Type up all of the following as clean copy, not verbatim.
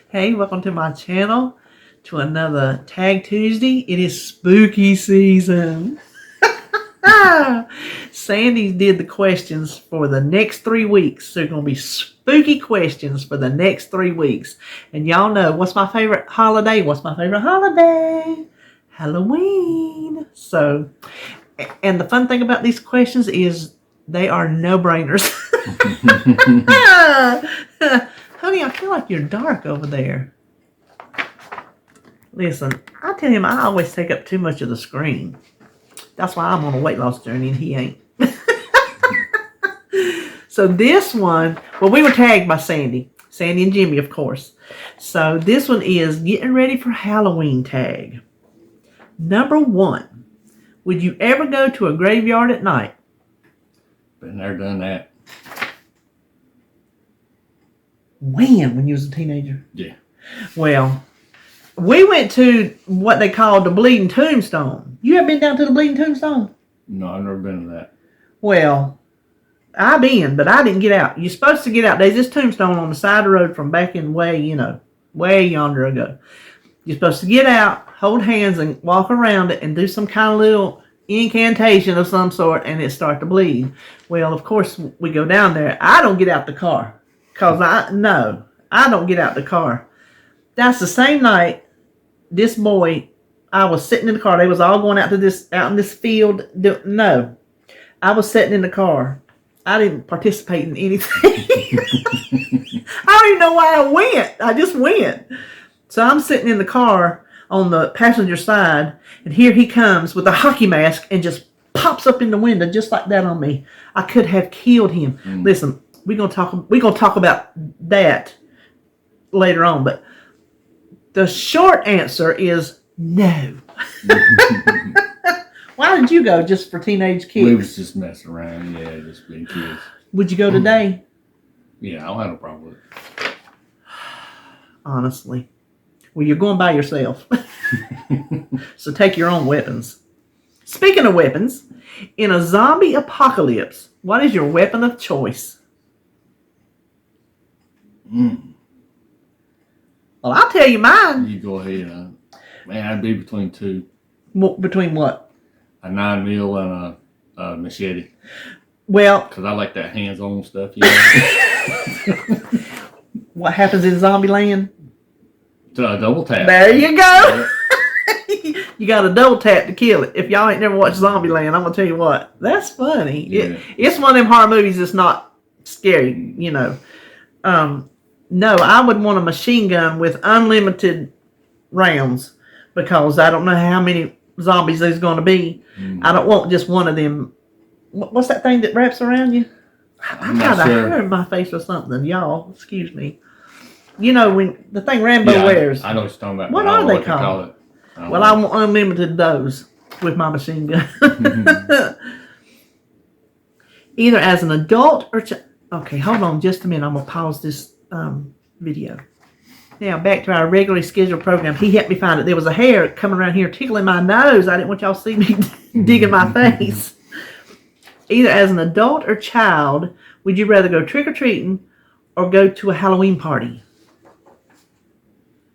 Hey, welcome to my channel, to another Tag Tuesday. It is spooky season. Sandy did the questions for the next 3 weeks. So, they're going to be spooky questions for the next 3 weeks. And y'all know, what's my favorite holiday? Halloween. So, and the fun thing about these questions is they are no-brainers. Honey, I feel like you're dark over there. Listen, I tell him I always take up too much of the screen. That's why I'm on a weight loss journey and he ain't. So this one, well, we were tagged by Sandy. Sandy and Jimmy, of course. So this one is getting ready for Halloween tag. Number 1, would you ever go to a graveyard at night? Been there, done that. When you was a teenager? Yeah. Well, we went to what they called the Bleeding Tombstone. You ever been down to the Bleeding Tombstone? No, I've never been to that. Well, I've been, but I didn't get out. You're supposed to get out. There's this tombstone on the side of the road from back in way yonder ago. You're supposed to get out, hold hands, and walk around it and do some kind of little incantation of some sort, and it starts to bleed. Well, of course, we go down there. I don't get out the car. Because I don't get out the car. That's the same night, this boy, I was sitting in the car. They was all going out in this field. No. I was sitting in the car. I didn't participate in anything. I don't even know why I went. I just went. So I'm sitting in the car on the passenger side, and here he comes with a hockey mask and just pops up in the window just like that on me. I could have killed him. Listen, we're gonna talk about that later on, but the short answer is no. Why did you go? Just for teenage kids? We was just messing around, yeah, just being kids. Would you go today? Yeah, I don't have no problem with it. Honestly. Well, you're going by yourself. So take your own weapons. Speaking of weapons, in a zombie apocalypse, what is your weapon of choice? Well, I'll tell you mine. You go ahead. Man, I'd be between two. Between what? A 9mm and a machete. Well, because I like that hands-on stuff. What happens in Zombieland? Double tap. There you go. Yeah. You got to double tap to kill it. If y'all ain't never watched Zombieland, I'm gonna tell you what. That's funny. Yeah. It's one of them horror movies that's not scary, No, I would want a machine gun with unlimited rounds because I don't know how many zombies there's going to be. I don't want just one of them. What's that thing that wraps around you? I got a hair in my face or something. Y'all, excuse me. You know, when the thing Rambo wears. I know what you're talking about. What are they called? Well, I want unlimited those with my machine gun. Either as an adult or... Okay, hold on just a minute. I'm going to pause this video. Now, back to our regularly scheduled program. He helped me find it. There was a hair coming around here tickling my nose. I didn't want y'all to see me digging my face. Either as an adult or child, would you rather go trick-or-treating or go to a Halloween party?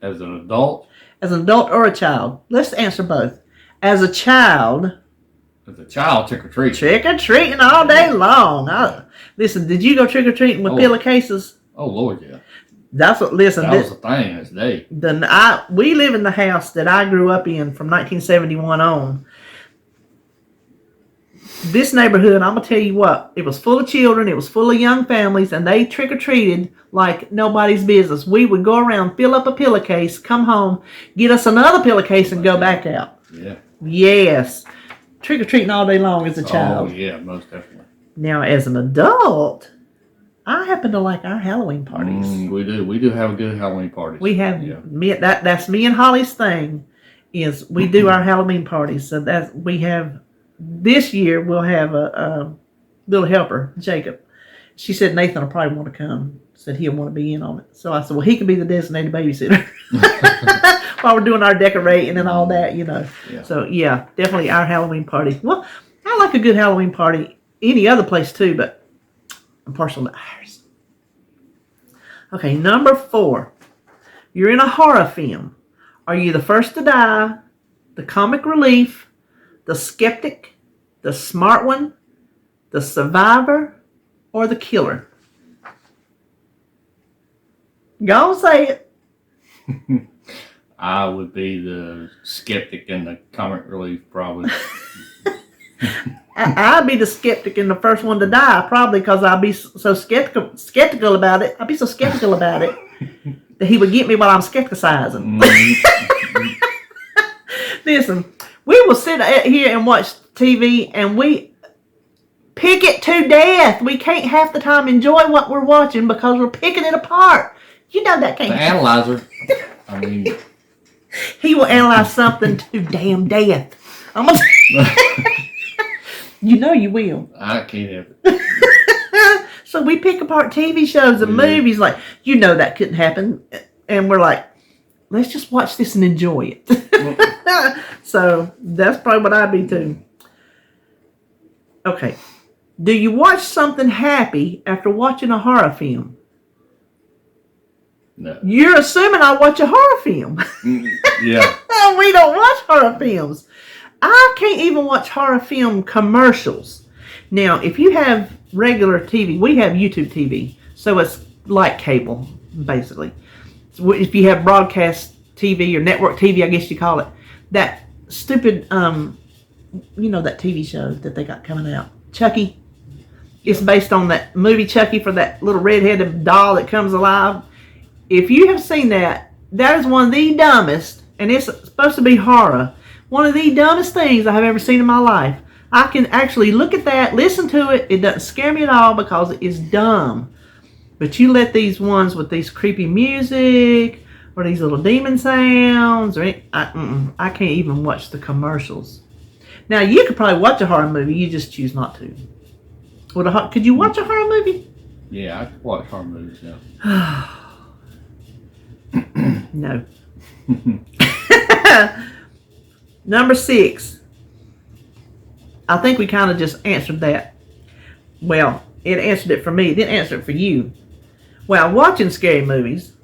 As an adult? As an adult or a child. Let's answer both. As a child... As a child, trick-or-treating. Trick-or-treating all day long. Listen, did you go trick-or-treating with pillowcases? Oh, Lord, yeah. That's what, listen. That was the thing this day. We live in the house that I grew up in from 1971 on. This neighborhood, I'm going to tell you what, it was full of children, it was full of young families, and they trick-or-treated like nobody's business. We would go around, fill up a pillowcase, come home, get us another pillowcase, and go back out. Yeah. Yes. Trick-or-treating all day long as a child. Oh, yeah, most definitely. Now, as an adult... I happen to like our Halloween parties. We do. We do have a good Halloween parties. We have that's me and Holly's thing. Is we do our Halloween parties. So that we have this year we'll have a little helper, Jacob. She said Nathan will probably want to come. Said he'll want to be in on it. So I said, well, he can be the designated babysitter while we're doing our decorating and all that, Yeah. So yeah, definitely our Halloween party. Well, I like a good Halloween party any other place too, but I'm partial to ours. Okay, number 4. You're in a horror film. Are you the first to die, the comic relief, the skeptic, the smart one, the survivor, or the killer? Go on, say it. I would be the skeptic and the comic relief, probably. I'd be the skeptic and the first one to die, probably because I'd be so skeptical about it. I'd be so skeptical about it that he would get me while I'm skepticizing. Listen, we will sit here and watch TV and we pick it to death. We can't half the time enjoy what we're watching because we're picking it apart. You know that can't The analyzer. I mean, he will analyze something to damn death. I'm gonna you know you will. I can't have it. So we pick apart TV shows and movies like, you know that couldn't happen. And we're like, let's just watch this and enjoy it. So that's probably what I'd be too. Okay. Do you watch something happy after watching a horror film? No. You're assuming I watch a horror film. Yeah. We don't watch horror films. I can't even watch horror film commercials. Now, if you have regular TV, we have YouTube TV, so it's like cable, basically. So if you have broadcast TV or network TV, I guess you call it, that stupid, you know, that TV show that they got coming out, Chucky. It's based on that movie Chucky for that little red-headed doll that comes alive. If you have seen that, that is one of the dumbest, and it's supposed to be horror, one of the dumbest things I have ever seen in my life. I can actually look at that, listen to it. It doesn't scare me at all because it is dumb. But you let these ones with these creepy music or these little demon sounds, or I can't even watch the commercials. Now, you could probably watch a horror movie. You just choose not to. Could you watch a horror movie? Yeah, I could watch horror movies, yeah. No. Number 6. I think we kind of just answered that. Well, it answered it for me. It didn't answer it for you. While watching scary movies,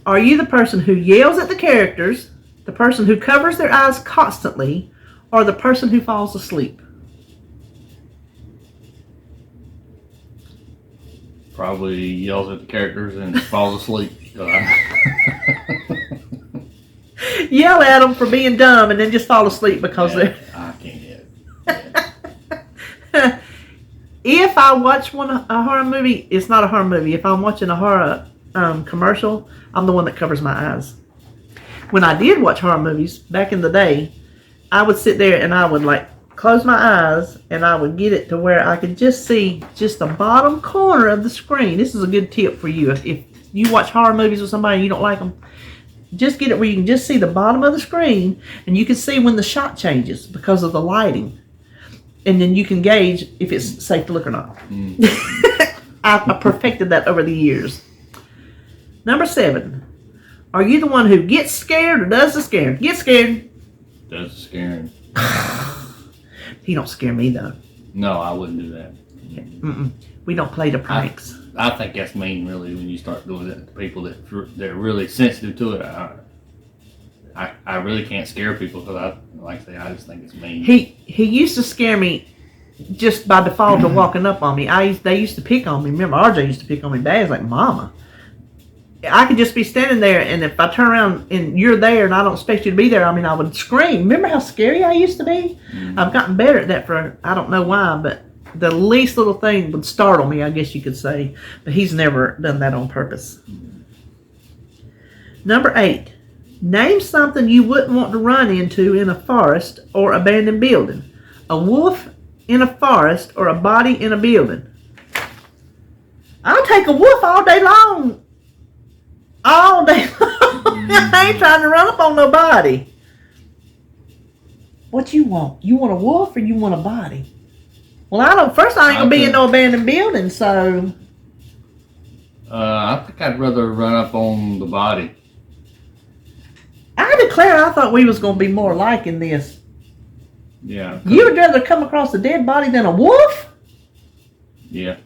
are you the person who yells at the characters, the person who covers their eyes constantly, or the person who falls asleep? Probably yells at the characters and falls asleep. Yell at them for being dumb and then just fall asleep because they're... I can't have it. Yeah. If I watch a horror movie, it's not a horror movie. If I'm watching a horror commercial, I'm the one that covers my eyes. When I did watch horror movies back in the day, I would sit there and I would like close my eyes and I would get it to where I could just see just the bottom corner of the screen. This is a good tip for you. If you watch horror movies with somebody and you don't like them, just get it where you can just see the bottom of the screen and you can see when the shot changes because of the lighting. And then you can gauge if it's safe to look or not. I perfected that over the years. Number 7. Are you the one who gets scared or does the scaring? Get scared. Does the scaring. He don't scare me though. No, I wouldn't do that. We don't play the pranks. I think that's mean, really, when you start doing that to people they're really sensitive to it. I really can't scare people because I just think it's mean. He used to scare me just by default of walking up on me. They used to pick on me. Remember, RJ used to pick on me bad. It's like, Mama. I could just be standing there, and if I turn around and you're there and I don't expect you to be there, I mean, I would scream. Remember how scary I used to be? I've gotten better at that for, I don't know why, but the least little thing would startle me, I guess you could say. But he's never done that on purpose. Number 8. Name something you wouldn't want to run into in a forest or abandoned building. A wolf in a forest or a body in a building. I'll take a wolf all day long. All day long. I ain't trying to run up on nobody. What you want? You want a wolf or you want a body? Well, I ain't gonna be in no abandoned building, so. I think I'd rather run up on the body. I declare I thought we was gonna be more alike in this. Yeah. You would rather come across a dead body than a wolf? Yeah.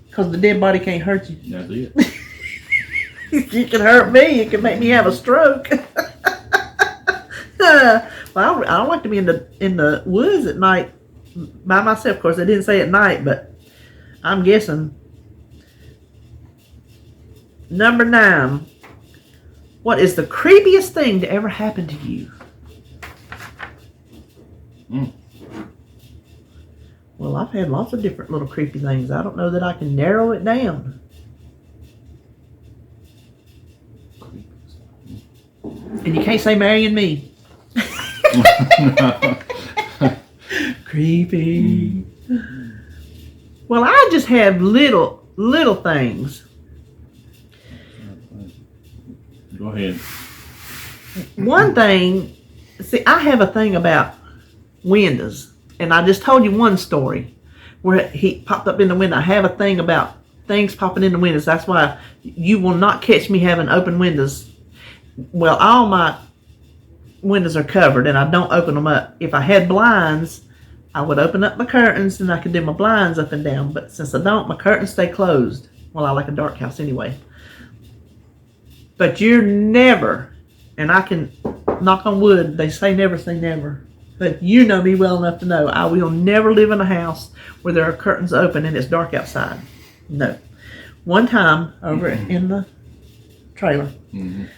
Because the dead body can't hurt you. That's it. You can hurt me. You can make me have a stroke. Well, I don't like to be in the woods at night by myself. Of course, they didn't say at night, but I'm guessing. Number 9. What is the creepiest thing to ever happen to you? Well, I've had lots of different little creepy things. I don't know that I can narrow it down. And you can't say marrying me. Creepy. Well, I just have little things. Go ahead. One thing, see, I have a thing about windows, and I just told you one story where he popped up in the window. I have a thing about things popping in the windows. That's why you will not catch me having open windows. Well, all my windows are covered, and I don't open them up. If I had blinds, I would open up my curtains, and I could do my blinds up and down. But since I don't, my curtains stay closed. Well, I like a dark house anyway. But you're never, and I can knock on wood, they say never say never. But you know me well enough to know I will never live in a house where there are curtains open and it's dark outside. No. One time over in the trailer,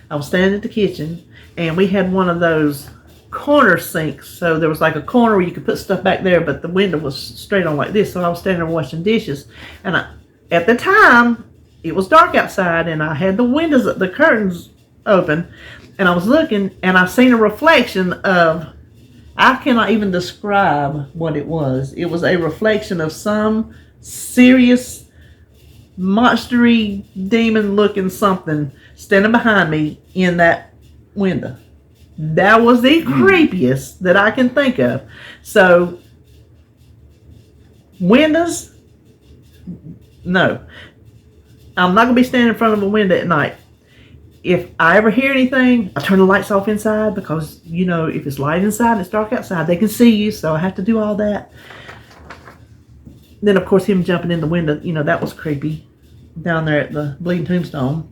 I was standing at the kitchen, and we had one of those corner sinks. So there was like a corner where you could put stuff back there, but the window was straight on like this. So I was standing there washing dishes, and at the time it was dark outside, and I had the curtains open, and I was looking, and I seen a reflection of, I cannot even describe what it was. It was a reflection of some serious monstery demon looking something standing behind me in that window. That was the creepiest that I can think of. So windows, no. I'm not going to be standing in front of a window at night. If I ever hear anything, I turn the lights off inside, because, you know, if it's light inside and it's dark outside, they can see you, so I have to do all that. Then, of course, him jumping in the window, you know, that was creepy down there at the Bleeding Tombstone.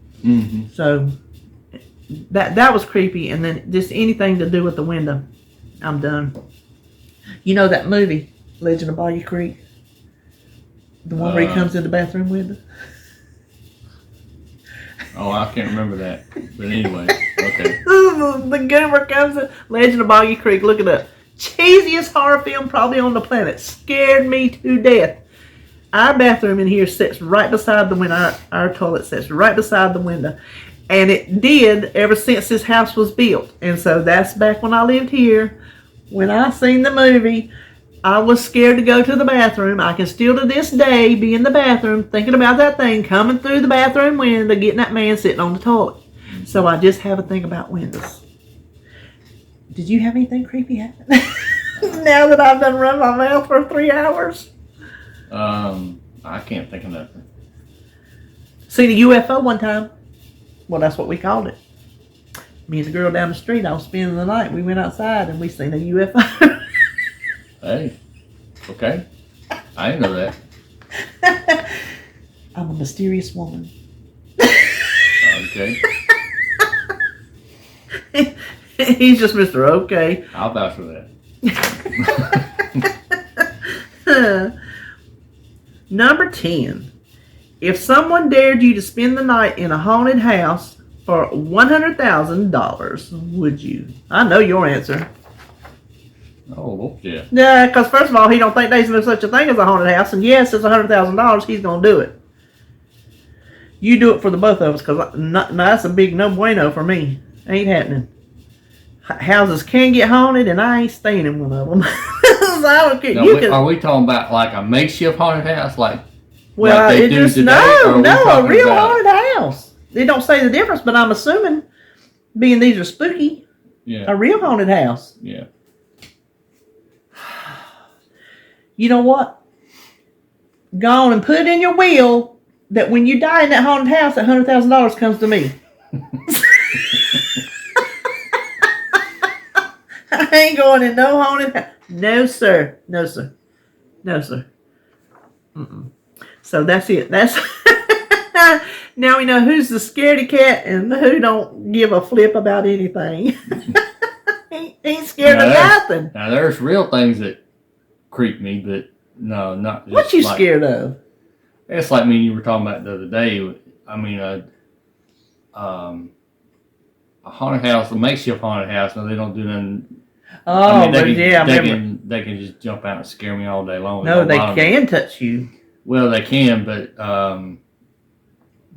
So that was creepy. And then just anything to do with the window, I'm done. You know that movie, Legend of Boggy Creek? The one where he comes in the bathroom window? Oh, I can't remember that. But anyway, okay. The goober comes in. Legend of Boggy Creek. Look it up. Cheesiest horror film probably on the planet. Scared me to death. Our bathroom in here sits right beside the window. Our toilet sits right beside the window. And it did ever since this house was built. And so that's back when I lived here. When I seen the movie, I was scared to go to the bathroom. I can still to this day be in the bathroom thinking about that thing coming through the bathroom window, getting that man sitting on the toilet. So I just have a thing about windows. Did you have anything creepy happen? Now that I've done run my mouth for 3 hours? I can't think of nothing. Seen a UFO one time. Well, that's what we called it. Me and the girl down the street, I was spending the night. We went outside and we seen a UFO. Hey, okay. I didn't know that. I'm a mysterious woman. Okay. He's just Mr. Okay. I'll vouch for that. Number 10. If someone dared you to spend the night in a haunted house for $100,000, would you? I know your answer. Oh, yeah. Yeah, because first of all, he don't think there's no such a thing as a haunted house, and yes, it's $100,000. He's gonna do it. You do it for the both of us, because that's a big no bueno for me. Ain't happening. Houses can get haunted, and I ain't staying in one of them. So I don't care. Now, are we talking about like a makeshift haunted house, like? Well, like they do today, no, a real haunted house. They don't say the difference, but I'm assuming, being these are spooky, a real haunted house. Yeah. You know what? Go on and put it in your will that when you die in that haunted house, that $100,000 comes to me. I ain't going in no haunted house. No, sir. No, sir. No, sir. Mm-mm. So that's it. That's Now we know who's the scaredy cat and who don't give a flip about anything. he ain't scared of nothing. Now there's real things that creep me, but no, not just What you scared of? It's like me and you were talking about the other day. I mean, a haunted house, a makeshift haunted house. No, they don't do nothing. Oh, I mean, they can just jump out and scare me all day long. No, they can touch you. Well, they can, but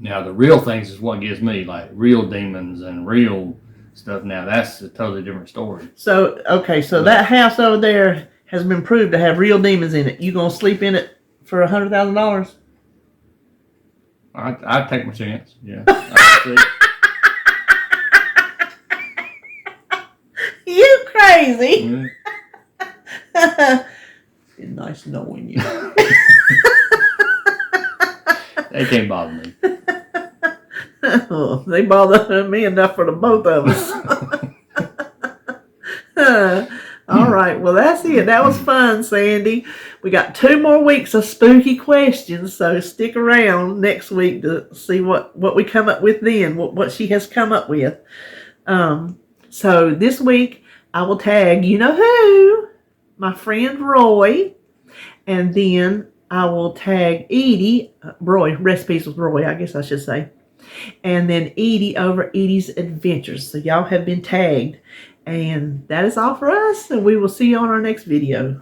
now the real things is what gets me, like real demons and real stuff. Now that's a totally different story. So okay, so that house over there has been proved to have real demons in it. You gonna sleep in it for $100,000? I'd take my chance. Yeah. You crazy? Mm-hmm. It's nice knowing you. They can't bother me. Oh, they bother me enough for the both of us. All right, well that's it. That was fun, Sandy. We got 2 more weeks of spooky questions, so stick around next week to see what we come up with then, what she has come up with. So this week I will tag you know who, my friend Roy, and then I will tag Edie, Roy, recipes with Roy, I guess I should say, and then Edie over Edie's Adventures. So y'all have been tagged. And that is all for us, and we will see you on our next video.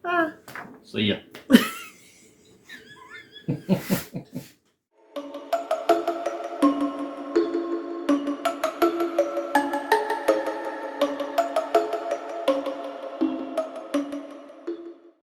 Bye. See ya.